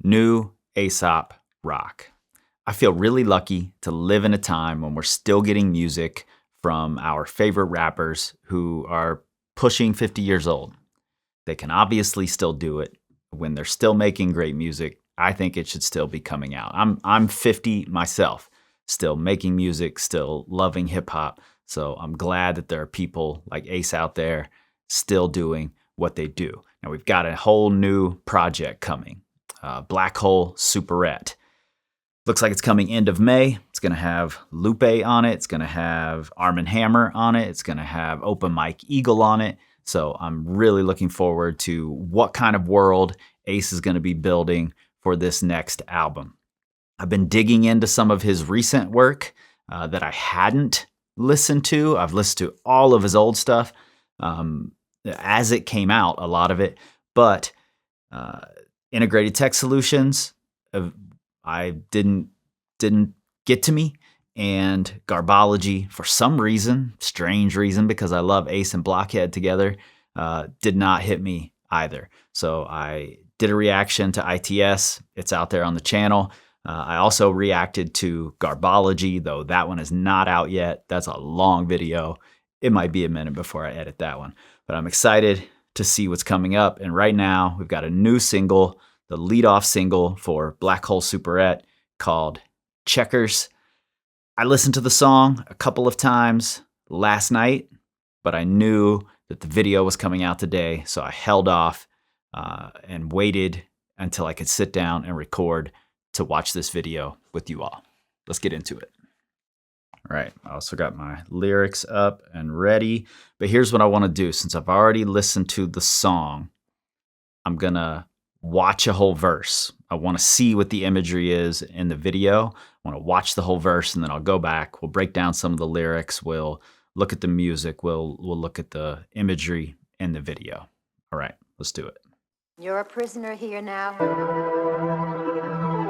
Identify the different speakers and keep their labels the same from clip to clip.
Speaker 1: New Aesop Rock. I feel really lucky to live in a time when we're still getting music from our favorite rappers who are pushing 50 years old. They can obviously still do it. When they're still making great music, I think it should still be coming out. I'm 50 myself, still making music, still loving hip hop. So I'm glad that there are people like Ace out there still doing what they do. Now we've got a whole new project coming, Hole Superette. Looks like it's coming end of May. It's going to have Lupe on it. It's going to have Arm & Hammer on it. It's going to have Open Mike Eagle on it. So I'm really looking forward to what kind of world Ace is going to be building for this next album. I've been digging into some of his recent work that I hadn't listened to. I've listened to all of his old stuff as it came out, a lot of it. But Integrated Tech Solutions, I didn't get to me, and Garbology, for some reason, strange reason, because I love Ace and Blockhead together, did not hit me either. So I did a reaction to ITS. It's out there on the channel. I also reacted to Garbology, though that one is not out yet. That's a long video. It might be a minute before I edit that one. But I'm excited to see what's coming up. And right now, we've got a new single, the lead-off single for Hole Superette, called Checkers. I listened to the song a couple of times last night, but I knew that the video was coming out today, so I held off and waited until I could sit down and record to watch this video with you all. Let's get into it. All right, I also got my lyrics up and ready, but here's what I want to do. Since I've already listened to the song, I'm gonna watch a whole verse. I want to see what the imagery is in the video. I want to watch the whole verse, and then I'll go back. We'll break down some of the lyrics. We'll look at the music. We'll look at the imagery in the video. All right, let's do it.
Speaker 2: You're a prisoner here now.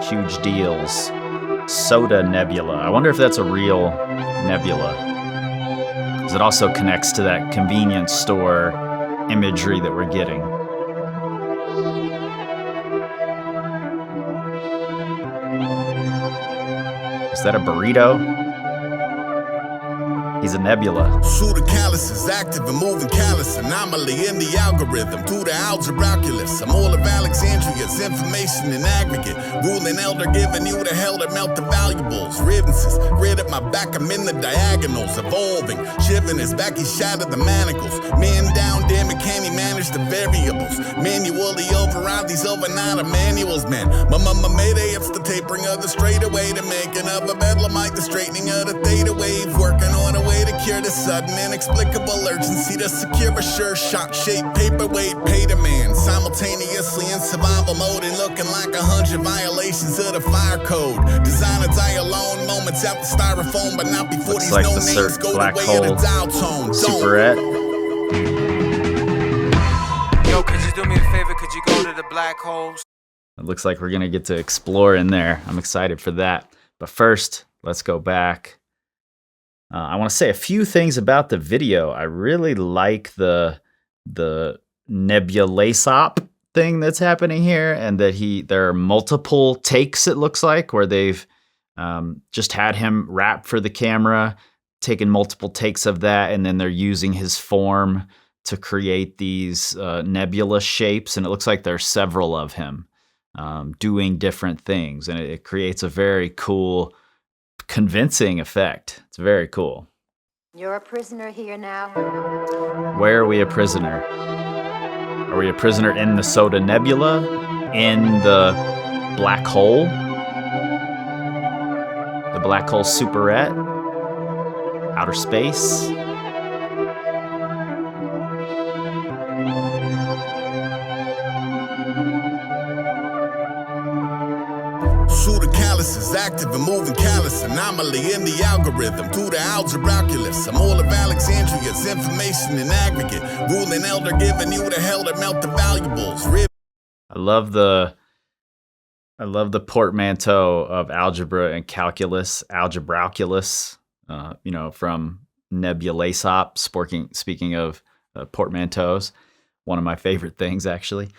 Speaker 1: Huge deals. Soda Nebula. I wonder if that's a real nebula, because it also connects to that convenience store imagery that we're getting. Is that a burrito? He's a nebula.
Speaker 3: Pseudocallus is active and moving callous. Anomaly in the algorithm. To the algebraiculus. I'm all of Alexandria's information in aggregate. Ruling elder giving you the hell to melt the valuables. Rivens's grid at my back. I'm in the diagonals. Evolving. Shivering his back. He shattered the manacles. Man down, damn it, can he manage the variables? Manually override these overnight manuals, man. My mayday, it's the tapering of the straightaway. The making of a bedlamite. The straightening of the theta wave. Working on a way to cure the sudden inexplicable urgency to secure a sure shot shape paperweight pay demand simultaneously in survival mode and looking like 100 violations of the fire code. Design a die alone moments out the styrofoam, but not before
Speaker 1: Looks
Speaker 3: these
Speaker 1: like
Speaker 3: no
Speaker 1: the
Speaker 3: names go the way
Speaker 1: Hole
Speaker 3: of the dial tone.
Speaker 1: Superette.
Speaker 4: Yo, could you do me a favor? Could you go to the black holes?
Speaker 1: It looks like we're gonna get to explore in there. I'm excited for that. But first, let's go back. I want to say a few things about the video. I really like the nebulasop thing that's happening here, and that there are multiple takes, it looks like, where they've just had him rap for the camera, taken multiple takes of that, and then they're using his form to create these nebula shapes, and it looks like there's several of him doing different things, and it creates a very cool, convincing effect. It's very cool.
Speaker 2: You're a prisoner here now.
Speaker 1: Where are we a prisoner? Are we a prisoner in the Soda Nebula? In the black hole? The Hole Superette? Outer space?
Speaker 3: Pseudocallus is active and moving callous. Anomaly in the algorithm. To the algebraiculus. I'm all of Alexandria's information in aggregate. Ruling elder giving you the hell to melt the valuables.
Speaker 1: I love the portmanteau of algebra and calculus, algebraiculus, from Nebulasop, speaking of portmanteaus, one of my favorite things, actually.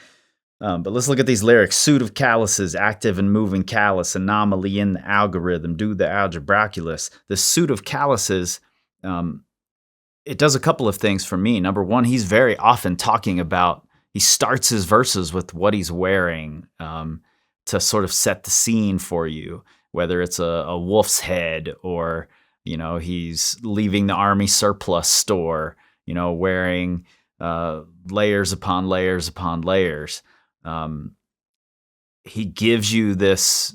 Speaker 1: But let's look at these lyrics. Suit of calluses, active and moving callus, anomaly in the algorithm, do the algebraculus. The suit of calluses, it does a couple of things for me. Number one, he's very often talking about, he starts his verses with what he's wearing to sort of set the scene for you, whether it's a wolf's head or, he's leaving the army surplus store, wearing layers upon layers upon layers. He gives you this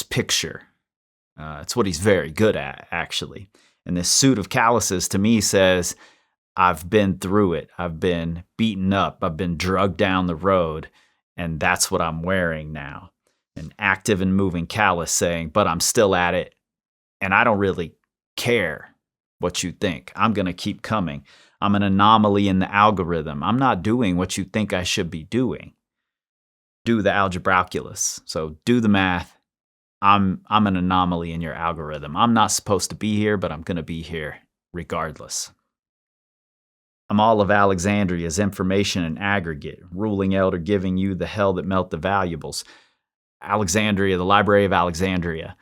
Speaker 1: picture. It's what he's very good at, actually. And this suit of calluses to me says, I've been through it. I've been beaten up. I've been drugged down the road. And that's what I'm wearing now. An active and moving callus saying, but I'm still at it. And I don't really care what you think. I'm going to keep coming. I'm an anomaly in the algorithm. I'm not doing what you think I should be doing. Do the algebraculus. So do the math. I'm an anomaly in your algorithm. I'm not supposed to be here, but I'm going to be here regardless. I'm all of Alexandria's information and aggregate, ruling elder giving you the hell that melt the valuables. Alexandria, the Library of Alexandria,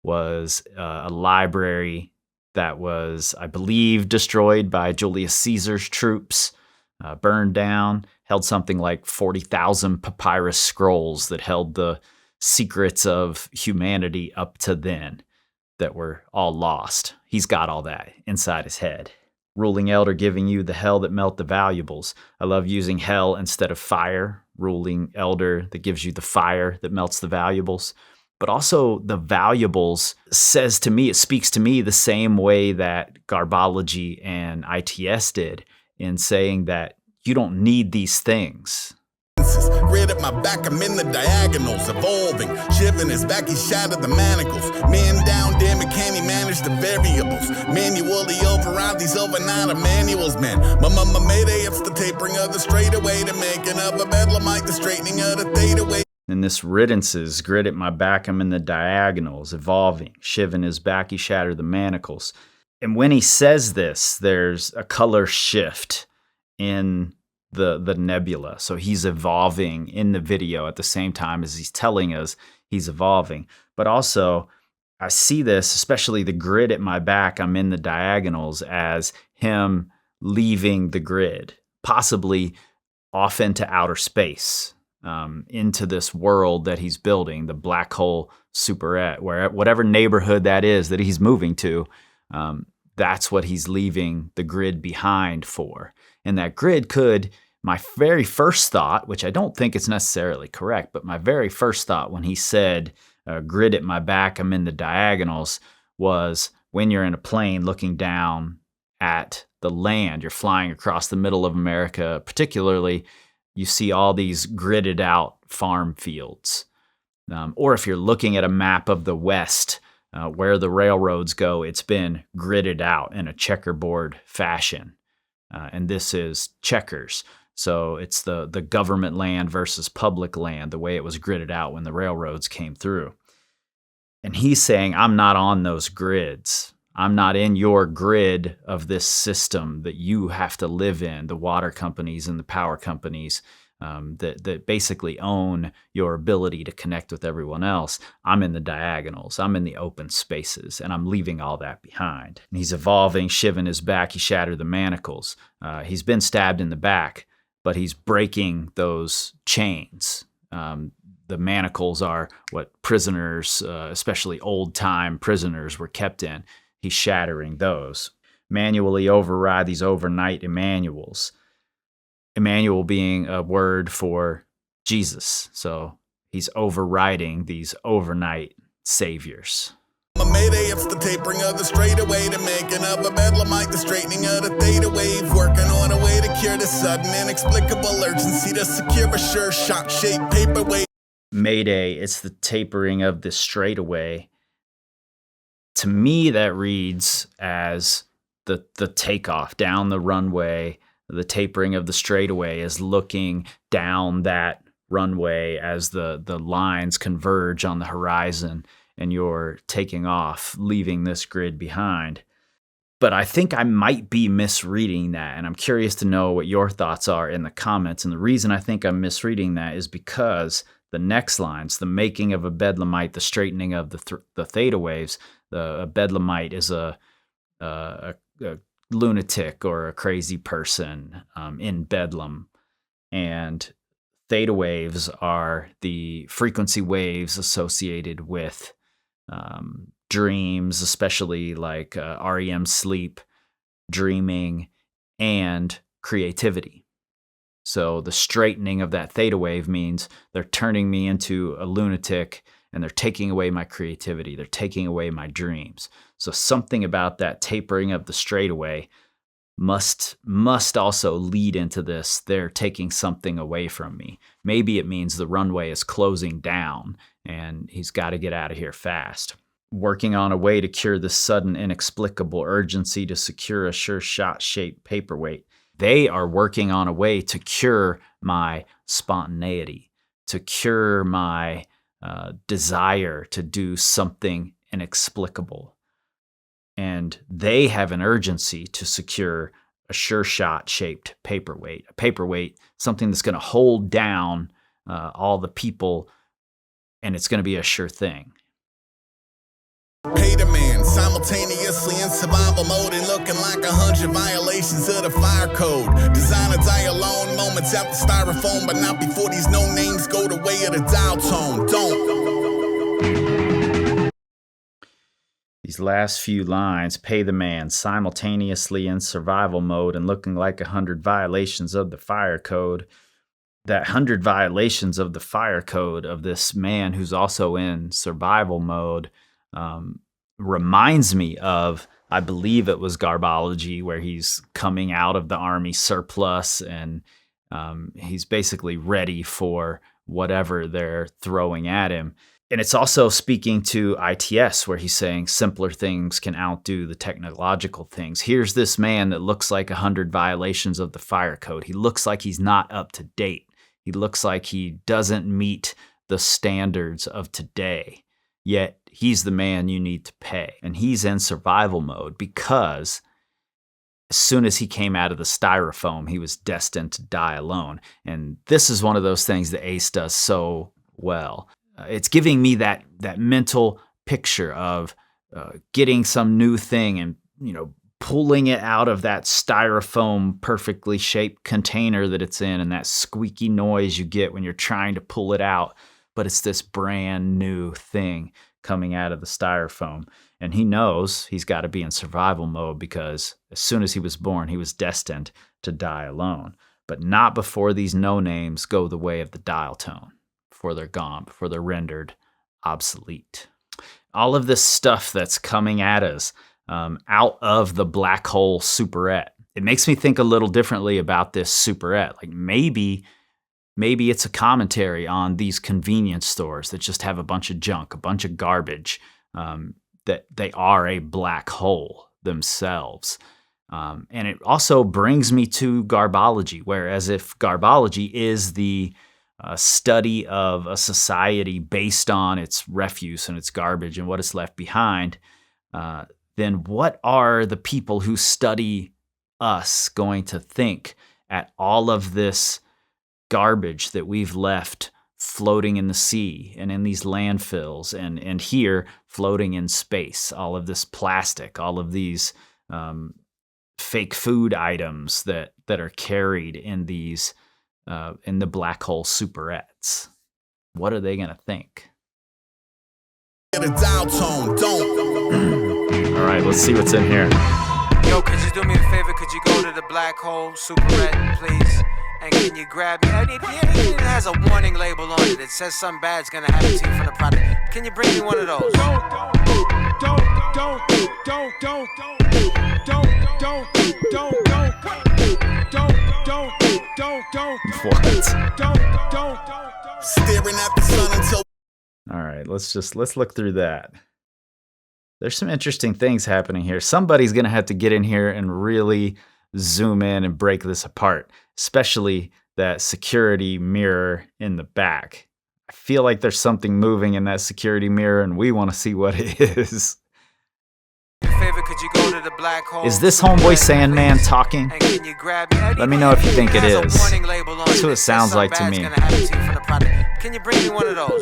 Speaker 1: was a library that was, I believe, destroyed by Julius Caesar's troops, burned down, held something like 40,000 papyrus scrolls that held the secrets of humanity up to then that were all lost. He's got all that inside his head. Ruling elder giving you the hell that melt the valuables. I love using hell instead of fire. Ruling elder that gives you the fire that melts the valuables. But also the valuables says to me, it speaks to me the same way that Garbology and ITS did in saying that you don't need these things.
Speaker 3: Grid at my back, I'm in the diagonals, evolving. Shivering his back, he shattered the manacles. Man down, damn it, can he manage the variables? Manually override these overnight manuals, man. My mayday, it's the tapering of the straightaway, the making of a bedlamite, the straightening of the theta way.
Speaker 1: And this riddances, grid at my back, I'm in the diagonals, evolving. Shivering his back, he shattered the manacles. And when he says this, there's a color shift in the nebula. So he's evolving in the video at the same time as he's telling us he's evolving. But also, I see this, especially the grid at my back, I'm in the diagonals, as him leaving the grid, possibly off into outer space, into this world that he's building, the black hole Superette, where whatever neighborhood that is that he's moving to, that's what he's leaving the grid behind for. And that grid could, my very first thought, which I don't think it's necessarily correct, but my very first thought when he said, grid at my back, I'm in the diagonals, was when you're in a plane looking down at the land, you're flying across the middle of America, particularly, you see all these gridded out farm fields. Or if you're looking at a map of the West, where the railroads go, it's been gridded out in a checkerboard fashion. And this is checkers. So it's the government land versus public land, the way it was gridded out when the railroads came through. And he's saying, I'm not on those grids. I'm not in your grid of this system that you have to live in, the water companies and the power companies that basically own your ability to connect with everyone else. I'm in the diagonals. I'm in the open spaces, and I'm leaving all that behind. And he's evolving, shiving his back. He shattered the manacles. He's been stabbed in the back, but he's breaking those chains. The manacles are what prisoners, especially old-time prisoners, were kept in. He's shattering those. Manually override these overnight Emmanuels. Emmanuel being a word for Jesus. So he's overriding these overnight saviors.
Speaker 3: My mayday, it's the tapering of the straightaway, the making of a bedlamite, the straightening of the theta wave, working on a way to cure the sudden inexplicable urgency to secure a sure shot-shaped paperweight.
Speaker 1: Mayday, it's the tapering of the straightaway. To me, that reads as the takeoff down the runway. The tapering of the straightaway is looking down that runway as the lines converge on the horizon and you're taking off, leaving this grid behind. But I think I might be misreading that, and I'm curious to know what your thoughts are in the comments. And the reason I think I'm misreading that is because the next lines, the making of a bedlamite, the straightening of the theta waves, a bedlamite is a lunatic or a crazy person in bedlam. And theta waves are the frequency waves associated with dreams, especially like REM sleep, dreaming, and creativity. So the straightening of that theta wave means they're turning me into a lunatic and they're taking away my creativity. They're taking away my dreams. So something about that tapering of the straightaway must also lead into this. They're taking something away from me. Maybe it means the runway is closing down and he's got to get out of here fast. Working on a way to cure the sudden inexplicable urgency to secure a sure shot shaped paperweight. They are working on a way to cure my spontaneity, to cure my desire to do something inexplicable. And they have an urgency to secure a sure shot shaped paperweight. A paperweight, something that's going to hold down all the people, and it's going to be a sure thing.
Speaker 3: Pay the man simultaneously in survival mode and looking like 100 violations of the fire code. Design to die alone, moments after styrofoam, but not before these no names go the way of the dial tone. Don't.
Speaker 1: These last few lines, pay the man simultaneously in survival mode and looking like 100 violations of the fire code. That 100 violations of the fire code of this man who's also in survival mode reminds me of, I believe it was Garbology, where he's coming out of the army surplus and he's basically ready for whatever they're throwing at him. And it's also speaking to ITS, where he's saying simpler things can outdo the technological things. Here's this man that looks like 100 violations of the fire code. He looks like he's not up to date. He looks like he doesn't meet the standards of today. Yet he's the man you need to pay. And he's in survival mode because as soon as he came out of the styrofoam, he was destined to die alone. And this is one of those things that Ace does so well. It's giving me that mental picture of getting some new thing and, pulling it out of that styrofoam perfectly shaped container that it's in, and that squeaky noise you get when you're trying to pull it out. But it's this brand new thing coming out of the styrofoam. And he knows he's got to be in survival mode because as soon as he was born, he was destined to die alone. But not before these no-names go the way of the dial tone, before they're gone, before they're rendered obsolete. All of this stuff that's coming at us out of the black hole superette, it makes me think a little differently about this superette. Like maybe it's a commentary on these convenience stores that just have a bunch of junk, a bunch of garbage, that they are a black hole themselves. And it also brings me to Garbology, whereas if Garbology is the study of a society based on its refuse and its garbage and what is left behind, then what are the people who study us going to think at all of this garbage that we've left floating in the sea and in these landfills and here floating in space, all of this plastic, all of these fake food items that are carried in these in the black hole superettes? What are they going to think?
Speaker 3: The dial tone, don't.
Speaker 1: All right, let's see what's in here.
Speaker 4: Yo, could you do me a favor? Could you go to the black hole superette, please? And can you grab me? It has a warning label on it. It says something bad's gonna happen to you from the product. Can you bring me one of those?
Speaker 1: What?
Speaker 3: Staring at the sun until.
Speaker 1: All right, let's look through that. There's some interesting things happening here. Somebody's gonna have to get in here and really zoom in and break this apart, especially that security mirror in the back. I feel like there's something moving in that security mirror and we want to see what it is.
Speaker 4: Favor, could could you go to the black hole?
Speaker 1: Is this Homeboy Sandman talking?
Speaker 4: And can you grab me?
Speaker 1: Let me know if you think it
Speaker 4: has a
Speaker 1: is.
Speaker 4: warning label on
Speaker 1: That's what
Speaker 4: it
Speaker 1: it sounds like to me.
Speaker 4: Gonna happen to you from the product. Can you bring me one of those?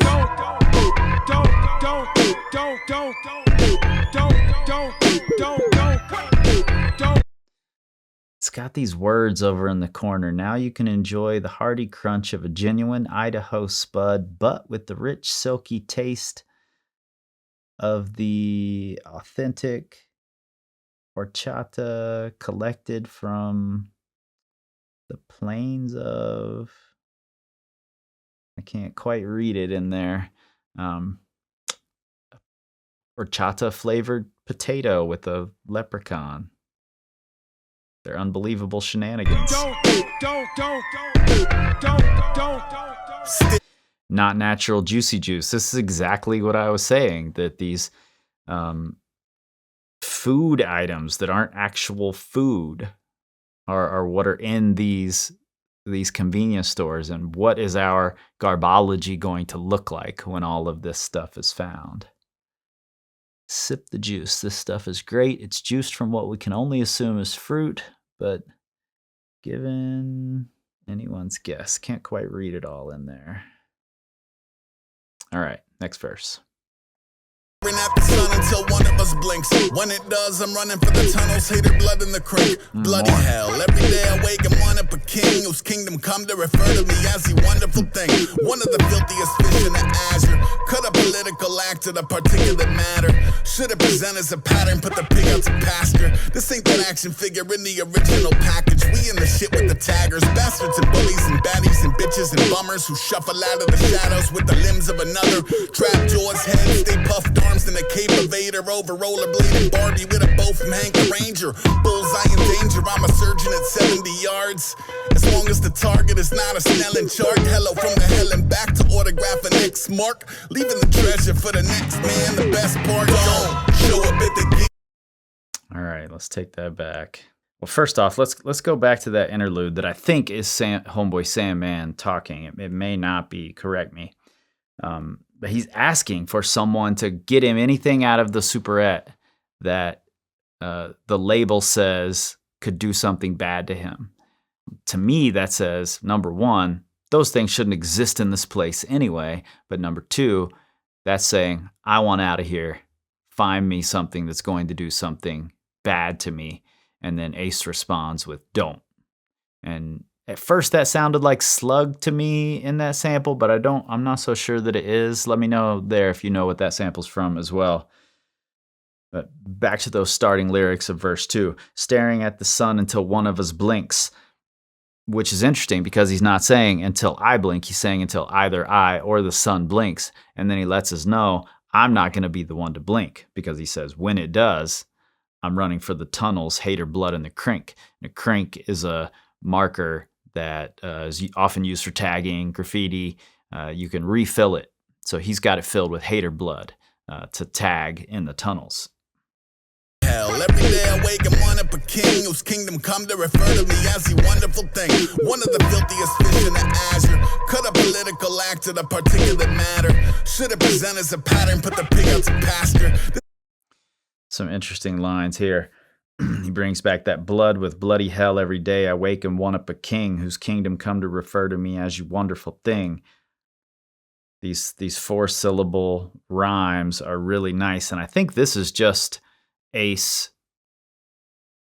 Speaker 1: It's got these words over in the corner. Now you can enjoy the hearty crunch of a genuine Idaho spud, but with the rich, silky taste of the authentic horchata collected from the plains of... I can't quite read it in there. Horchata flavored potato with a leprechaun. They're unbelievable shenanigans. Not natural juicy juice. This is exactly what I was saying, that these food items that aren't actual food are what are in these convenience stores, and what is our garbology going to look like when all of this stuff is found. Sip the juice. This stuff is great. It's juiced from what we can only assume is fruit, but given anyone's guess, can't quite read it all in there. All right, next verse.
Speaker 3: At the sun until one of us blinks. When it does, I'm running for the tunnels, hater blood in the creek. Bloody hell. Every day I wake and one up a king whose kingdom come to refer to me as the wonderful thing. One of the filthiest fish in the azure. Cut a political act to the particulate matter. Should have presented as a pattern, put the pig out to pasture. This ain't that action figure in the original package. We in the shit with the taggers, bastards and bullies and baddies and bitches and bummers who shuffle out of the shadows with the limbs of another. Trap jaws, heads, stay puffed arms in a cape of Vader over rollerblading Barbie with a bow from Hank the Ranger. Bullseye in danger, I'm a surgeon at 70 yards. As long as the target is not a Snellen chart. Hello from the hell and back to autograph an X mark. Leaving the treasure for the next man. The best part, don't show up at the gig.
Speaker 1: All right, let's take that back. Well, first off, let's go back to that interlude that I think is Homeboy Sandman talking. It may not be, correct me. But he's asking for someone to get him anything out of the Superette that the label says could do something bad to him. To me, that says, number one, those things shouldn't exist in this place anyway. But number two, that's saying, I want out of here. Find me something that's going to do something bad to me. And then Ace responds with, don't. And at first that sounded like slug to me in that sample, but I'm not so sure that it is. Let me know there if you know what that sample's from as well. But back to those starting lyrics of verse 2. Staring at the sun until one of us blinks, which is interesting because he's not saying until I blink. He's saying until either I or the sun blinks. And then he lets us know I'm not going to be the one to blink, because he says when it does, I'm running for the tunnels, hater blood in the crink. And a crink is a marker that is often used for tagging, graffiti. You can refill it. So he's got it filled with hater blood to tag in the tunnels.
Speaker 3: Hell, every day I wake and one up a king whose kingdom come to refer to me as the wonderful thing. One of the filthiest fish in the azure. Cut a political act to the particulate matter. Should have presented as a pattern, put the pig out to pasture.
Speaker 1: Some interesting lines here. He brings back that blood with bloody hell. Every day I wake and one up a king whose kingdom come to refer to me as you wonderful thing. These 4-syllable rhymes are really nice, and I think this is just Ace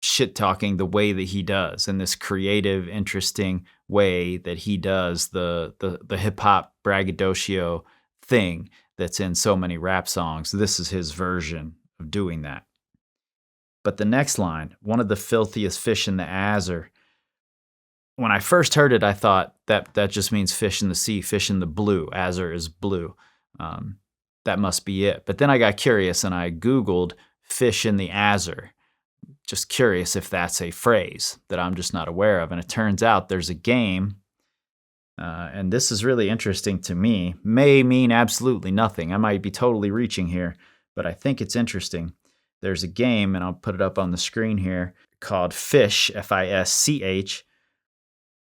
Speaker 1: shit talking the way that he does, in this creative, interesting way that he does the hip hop braggadocio thing that's in so many rap songs. This is his version of doing that. But the next line, one of the filthiest fish in the azure. When I first heard it, I thought that just means fish in the sea, fish in the blue. Azure is blue. That must be it. But then I got curious and I Googled fish in the azure. Just curious if that's a phrase that I'm just not aware of. And it turns out there's a game, and this is really interesting to me. May mean absolutely nothing. I might be totally reaching here, but I think it's interesting. There's a game, and I'll put it up on the screen here, called Fish, F-I-S-C-H.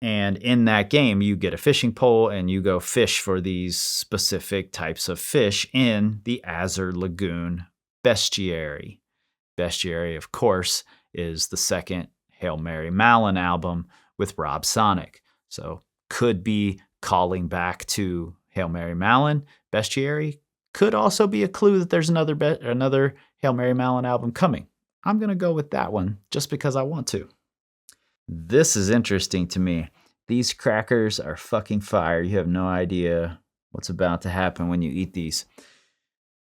Speaker 1: And in that game, you get a fishing pole, and you go fish for these specific types of fish in the Azure Lagoon bestiary. Bestiary, of course, is the second Hail Mary Mallon album with Rob Sonic. So could be calling back to Hail Mary Mallon. Bestiary could also be a clue that there's another Hail Mary Mallon album coming. I'm going to go with that one just because I want to. This is interesting to me. These crackers are fucking fire. You have no idea what's about to happen when you eat these.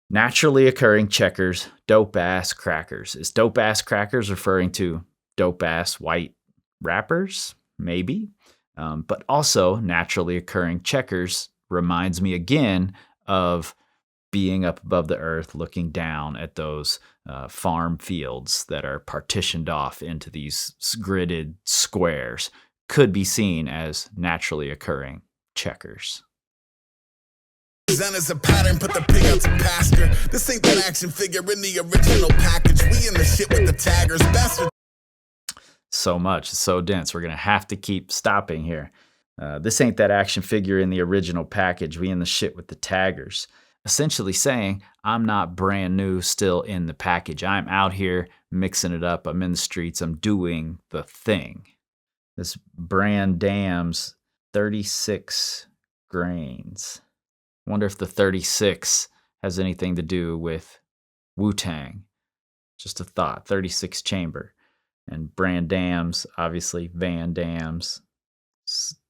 Speaker 1: Naturally occurring checkers, dope-ass crackers. Is dope-ass crackers referring to dope-ass white rappers? Maybe. But also, naturally occurring checkers reminds me again of being up above the earth, looking down at those farm fields that are partitioned off into these gridded squares. Could be seen as naturally occurring checkers.
Speaker 3: Zen is a pattern, put the pig out to pasture. This ain't that action figure in the original package. We in the shit with the taggers, bastard.
Speaker 1: So much, it's so dense. We're gonna have to keep stopping here. This ain't that action figure in the original package. We in the shit with the taggers. Essentially saying, I'm not brand new, still in the package. I'm out here mixing it up. I'm in the streets. I'm doing the thing. This brand damns 36 grains. I wonder if the 36 has anything to do with Wu-Tang. Just a thought, 36 chamber. And brand dams, obviously Van Dams.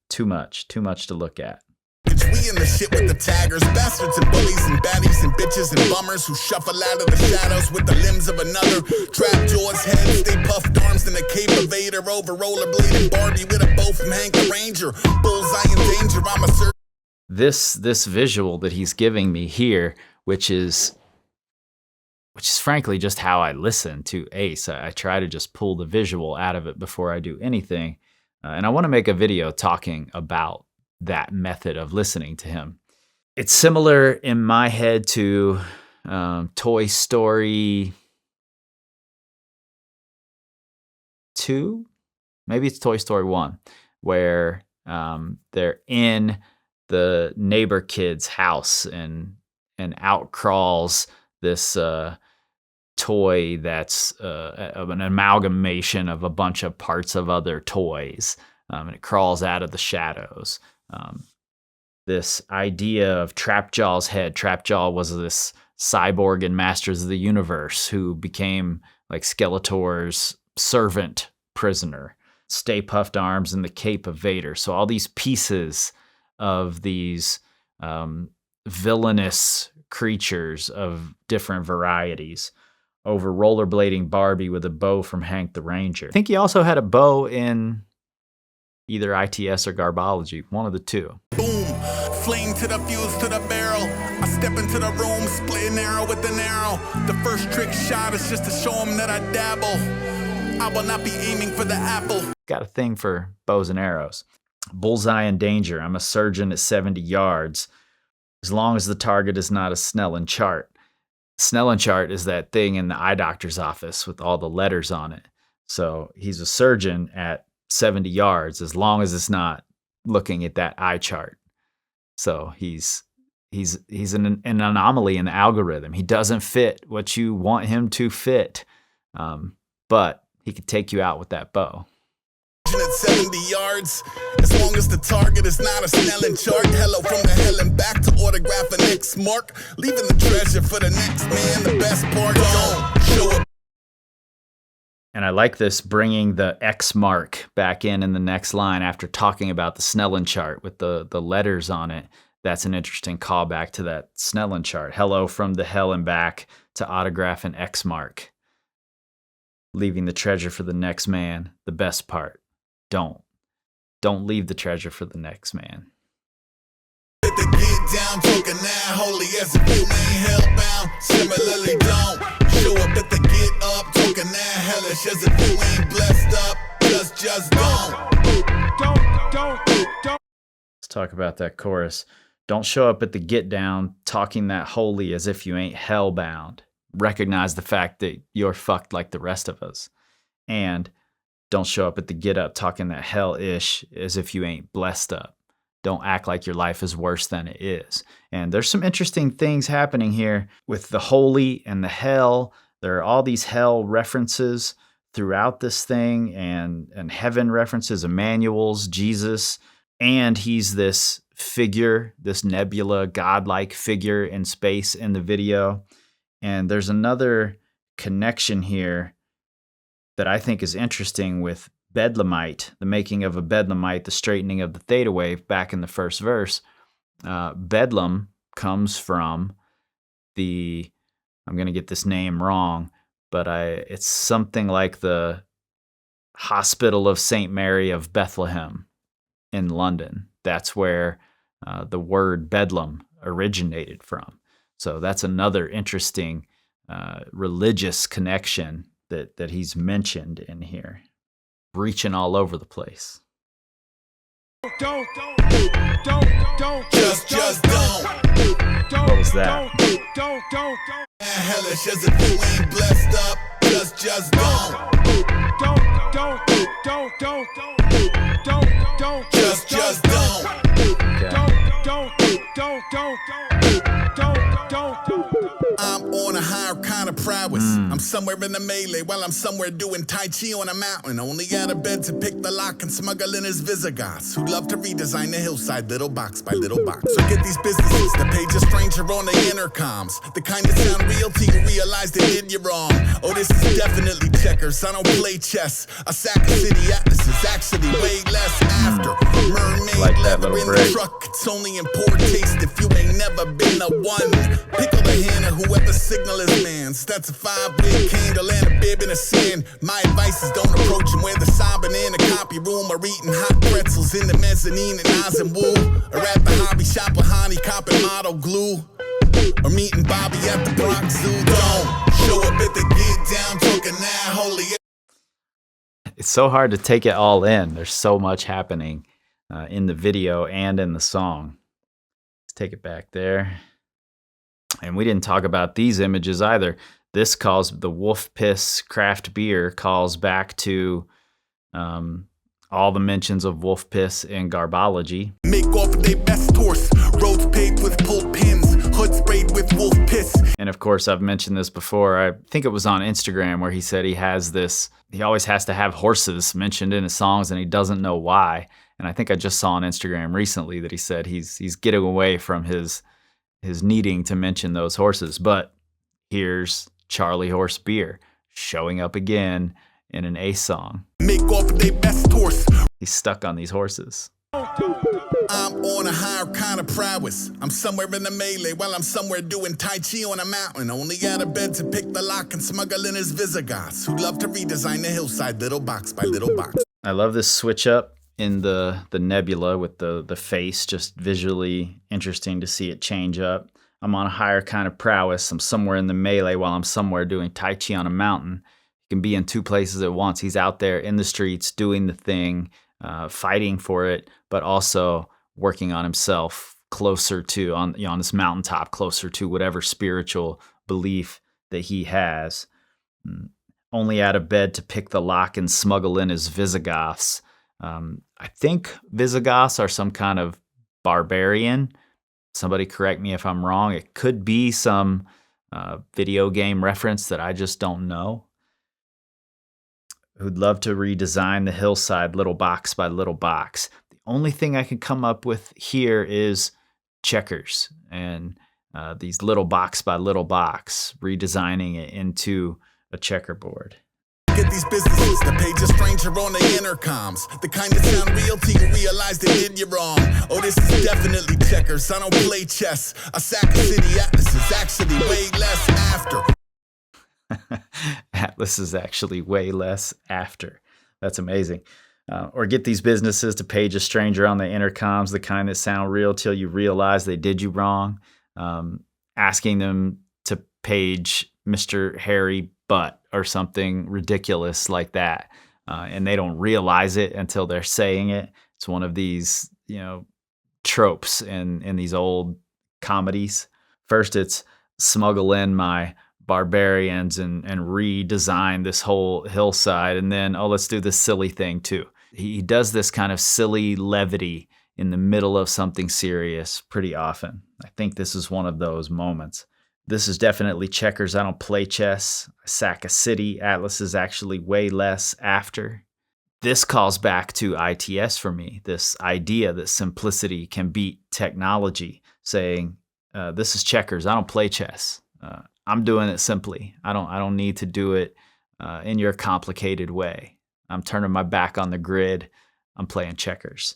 Speaker 1: Too much to look at.
Speaker 3: We in the shit with the taggers, bastards and bullies and baddies and bitches and bummers who shuffle out of the shadows with the limbs of another. Trap jaws, heads, they puffed arms in a cape of Vader over rollerblading Barbie with a bow from Hank the Ranger. Bullseye in danger, I'm a
Speaker 1: This visual that he's giving me here, which is frankly just how I listen to Ace. I try to just pull the visual out of it before I do anything. And I want to make a video talking about that method of listening to him. It's similar in my head to Toy Story 2. Maybe it's Toy Story 1, where they're in the neighbor kid's house and out crawls this toy that's an amalgamation of a bunch of parts of other toys. And it crawls out of the shadows. This idea of Trapjaw's head. Trapjaw was this cyborg in Masters of the Universe who became like Skeletor's servant prisoner. Stay Puffed Arms and the Cape of Vader. So all these pieces of these villainous creatures of different varieties over rollerblading Barbie with a bow from Hank the Ranger. I think he also had a bow in either ITS or Garbology, one of the two.
Speaker 3: boom, flame to the fuse to the barrel. I step into the room, split an arrow with an arrow. The first trick shot is just to show him that I dabble. I will not be aiming for the apple.
Speaker 1: Got a thing for bows and arrows. Bullseye in danger. I'm a surgeon at 70 yards. As long as the target is not a Snellen chart. Snellen chart is that thing in the eye doctor's office with all the letters on it. So he's a surgeon at 70 yards as long as it's not looking at that eye chart. So he's an anomaly in the algorithm. He doesn't fit what you want him to fit, but he could take you out with that bow.
Speaker 3: At 70 yards, as long as the target is not a Snellen chart. Hello from the hell and back to autograph an X mark. Leaving the treasure for the next man. The best part, don't show up.
Speaker 1: And I like this, bringing the X mark back in the next line after talking about the Snellen chart with the letters on it. That's an interesting callback to that Snellen chart. Hello from the hell and back to autograph an X mark. Leaving the treasure for the next man. The best part. Don't leave the treasure for the next man.
Speaker 3: Get down, talking that holy as if you ain't hellbound. Similarly, don't show up at the get up, talking that hellish as if you ain't blessed up. Just don't.
Speaker 1: Let's talk about that chorus. Don't show up at the get down, talking that holy as if you ain't hellbound. Recognize the fact that you're fucked like the rest of us. And don't show up at the get up talking that hell-ish as if you ain't blessed up. Don't act like your life is worse than it is. And there's some interesting things happening here with the holy and the hell. There are all these hell references throughout this thing, and heaven references, Emmanuel's, Jesus, and he's this figure, this nebula, godlike figure in space in the video. And there's another connection here that I think is interesting with Bedlamite, the making of a Bedlamite, the straightening of the theta wave back in the first verse. Bedlam comes from I'm going to get this name wrong, but it's something like the Hospital of St. Mary of Bethlehem in London. That's where the word Bedlam originated from. So that's another interesting religious connection that he's mentioned in here, reaching all over the place.
Speaker 3: Just don't.
Speaker 1: What was that?
Speaker 3: Hellish as if you ain't blessed up. Just don't. Just don't. I'm on a higher kind of prowess. I'm somewhere in the melee while I'm somewhere doing Tai Chi on a mountain. Only out of bed to pick the lock and smuggle in his Visigoths who love to redesign the hillside little box by little box. So get these businesses to page a stranger on the intercoms. The kind that sound real till you realize they did you wrong. Oh, this is definitely checkers. I don't play chess. A sack of city atlas is actually way less after. Mermaid
Speaker 1: Like that
Speaker 3: leather
Speaker 1: little
Speaker 3: in
Speaker 1: break.
Speaker 3: the truck. It's only in poor taste if you ain't never been a one. Pickle the hand of whoever signal is man's. That's a 5-wick candle and a bib in a sand. My advice is don't approach him where the sobbing in the copy room or eating hot pretzels in the mezzanine at Oz and Woo. Or at the hobby shop with honey copping model glue. Or meeting Bobby at the Bronx Zoo. Don't show up at the get down talking that holy.
Speaker 1: It's so hard to take it all in. There's so much happening in the video and in the song. Let's take it back there. And we didn't talk about these images either. This calls the Wolf Piss craft beer calls back to all the mentions of wolf piss in Garbology.
Speaker 3: Make off their best horse. Roads paved with pull pins. Hood sprayed with wolf piss.
Speaker 1: And of course, I've mentioned this before. I think it was on Instagram where he said he always has to have horses mentioned in his songs and he doesn't know why. And I think I just saw on Instagram recently that he said he's getting away from his needing to mention those horses. But here's Charlie Horse Beer showing up again in an Ace song.
Speaker 3: Make off their best horse.
Speaker 1: He's stuck on these horses.
Speaker 3: I'm on a higher kind of prowess. I'm somewhere in the melee while I'm somewhere doing Tai Chi on a mountain. Only out of bed to pick the lock and smuggle in his Visigoths who love to redesign the hillside little box by little box.
Speaker 1: I love this switch up in the nebula with the face, just visually interesting to see it change up. I'm on a higher kind of prowess. I'm somewhere in the melee while I'm somewhere doing Tai Chi on a mountain. He can be in two places at once. He's out there in the streets doing the thing, fighting for it, but also working on himself closer to, on this mountaintop, closer to whatever spiritual belief that he has. Only out of bed to pick the lock and smuggle in his Visigoths. I think Visigoths are some kind of barbarian. Somebody correct me if I'm wrong. It could be some video game reference that I just don't know. Who'd love to redesign the hillside little box by little box. The only thing I can come up with here is checkers and these little box by little box, redesigning it into a checkerboard.
Speaker 3: Get these businesses to page a stranger on the intercoms. The kind that sound real till you realize they did you wrong. Oh, this is definitely checkers. I don't play chess. A sack of city atlas is actually way less after.
Speaker 1: Atlas is actually way less after. That's amazing. Or get these businesses to page a stranger on the intercoms, the kind that sound real till you realize they did you wrong. Asking them to page Mr. Harry Butt or something ridiculous like that. And they don't realize it until they're saying it. It's one of these, tropes in these old comedies. First, it's smuggle in my barbarians and redesign this whole hillside. And then, let's do this silly thing too. He does this kind of silly levity in the middle of something serious pretty often. I think this is one of those moments. This is definitely checkers. I don't play chess. I sack a city. Atlas is actually way less after. This calls back to ITS for me, this idea that simplicity can beat technology, saying, this is checkers. I don't play chess. I'm doing it simply. I don't need to do it in your complicated way. I'm turning my back on the grid. I'm playing checkers.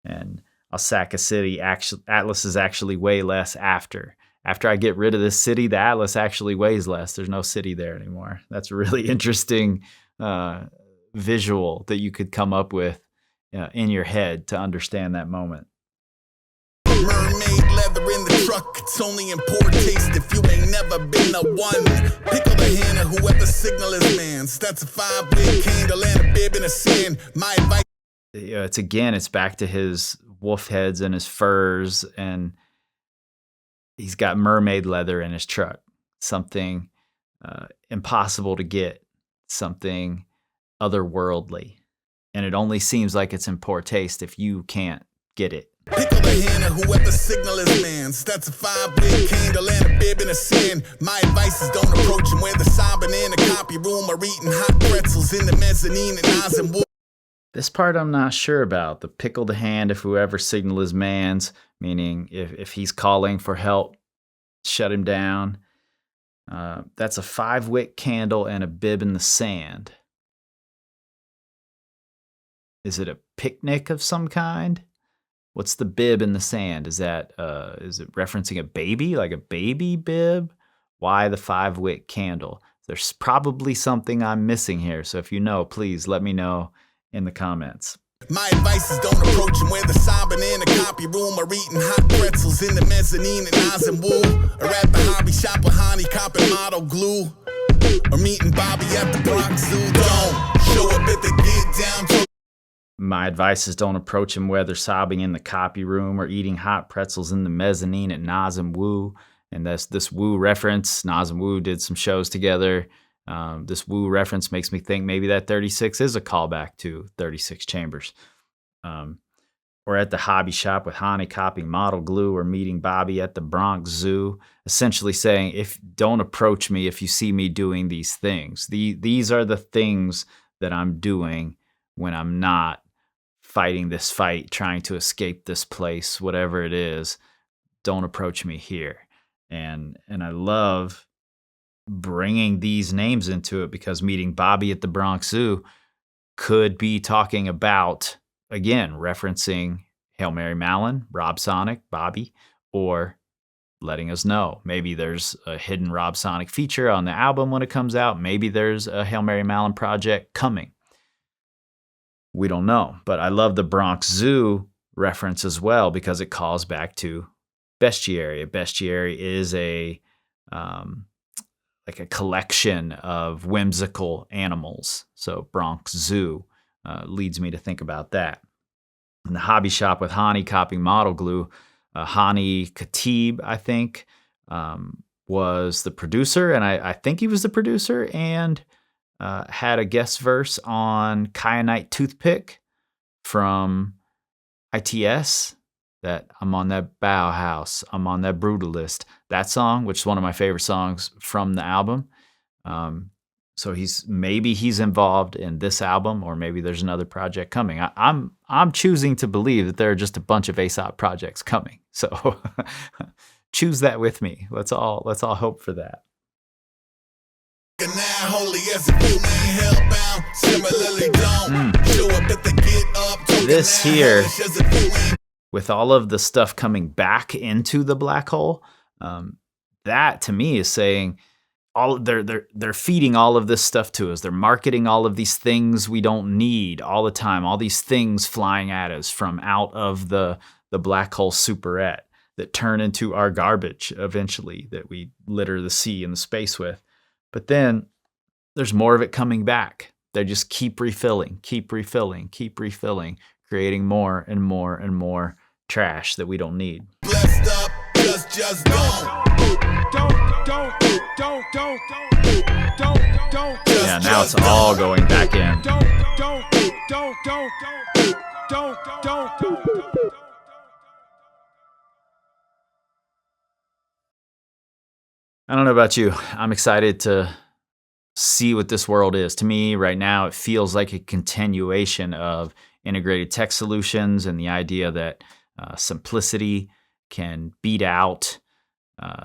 Speaker 1: And I'll sack a city. Atlas is actually way less after. After I get rid of this city, the Atlas actually weighs less. There's no city there anymore. That's a really interesting visual that you could come up with in your head to understand that moment.
Speaker 3: Mermaid leather in the truck, it's only in poor taste if you ain't never been a one. Pickle the hand of whoever signal is man's. That's a 5-wick candle and a bib in a sand. My advice.
Speaker 1: It's back to his wolf heads and his furs, and he's got mermaid leather in his truck. Something impossible to get, something otherworldly. And it only seems like it's in poor taste if you can't get it.
Speaker 3: Pickle the hand of whoever signal is man's. That's a 5-wick candle and a bib in a sand. My advice is don't approach him where the sobbing in the copy room are eating hot pretzels in the mezzanine and Oz and wood.
Speaker 1: This part I'm not sure about. The pickle the hand if whoever signal is man's, meaning if he's calling for help, shut him down. That's a 5-wick candle and a bib in the sand. Is it a picnic of some kind? What's the bib in the sand? Is it referencing a baby, like a baby bib? Why the 5-wick candle? There's probably something I'm missing here. So if you know, please let me know in the comments.
Speaker 3: My advice is don't approach him where the sobbing in the copy room are eating hot pretzels in the mezzanine and Oz and Woo, or at the hobby shop with honey copping model glue, or meeting Bobby at the Bronx Zoo. Don't show up at the get down.
Speaker 1: My advice is don't approach him where they're sobbing in the copy room or eating hot pretzels in the mezzanine at Nas and Woo. And that's this Woo reference. Nas and Woo did some shows together. This Woo reference makes me think maybe that 36 is a callback to 36 Chambers. Or at the hobby shop with Hani copying model glue, or meeting Bobby at the Bronx Zoo. Essentially saying, don't approach me if you see me doing these things. These are the things that I'm doing when I'm not fighting this fight, trying to escape this place, whatever it is. Don't approach me here. And I love bringing these names into it, because meeting Bobby at the Bronx Zoo could be talking about, again, referencing Hail Mary Mallon, Rob Sonic, Bobby, or letting us know maybe there's a hidden Rob Sonic feature on the album when it comes out. Maybe there's a Hail Mary Mallon project coming. We don't know, but I love the Bronx Zoo reference as well, because it calls back to bestiary. Bestiary is a like a collection of whimsical animals. So Bronx Zoo leads me to think about that. In the hobby shop with Hani copying model glue, Hani Khatib, I think, was the producer, and I think he was the producer, and had a guest verse on Kyanite Toothpick from ITS, that I'm on that Bauhaus, I'm on that Brutalist, that song, which is one of my favorite songs from the album. So maybe he's involved in this album, or maybe there's another project coming. I'm choosing to believe that there are just a bunch of Aesop projects coming. So choose that with me. Let's all hope for that. This here, with all of the stuff coming back into the black hole, that to me is saying they're feeding all of this stuff to us. They're marketing all of these things we don't need all the time. All these things flying at us from out of the black hole superette that turn into our garbage eventually, that we litter the sea and the space with. But then there's more of it coming back. They just keep refilling, creating more and more and more trash that we don't need.
Speaker 3: Blessed up, just don't.
Speaker 1: Yeah, now it's all going back in. I don't know about you. I'm excited to see what this world is. To me, right now, it feels like a continuation of integrated tech solutions and the idea that simplicity can beat out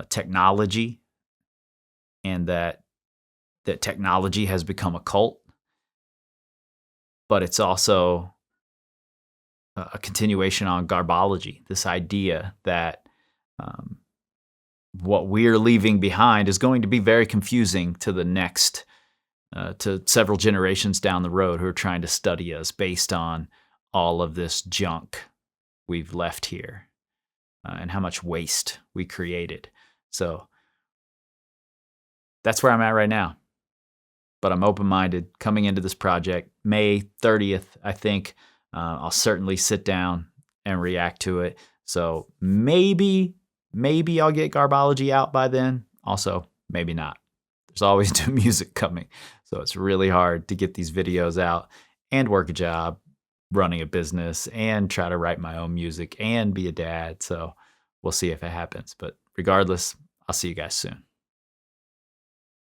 Speaker 1: technology, and that technology has become a cult, but it's also a continuation on garbology. This idea that um, what we're leaving behind is going to be very confusing to the next, to several generations down the road who are trying to study us based on all of this junk we've left here and how much waste we created. So that's where I'm at right now. But I'm open-minded coming into this project. May 30th, I think, I'll certainly sit down and react to it. So maybe I'll get Garbology out by then. Also, maybe not. There's always new music coming. So it's really hard to get these videos out and work a job, running a business, and try to write my own music and be a dad. So we'll see if it happens. But regardless, I'll see you guys soon.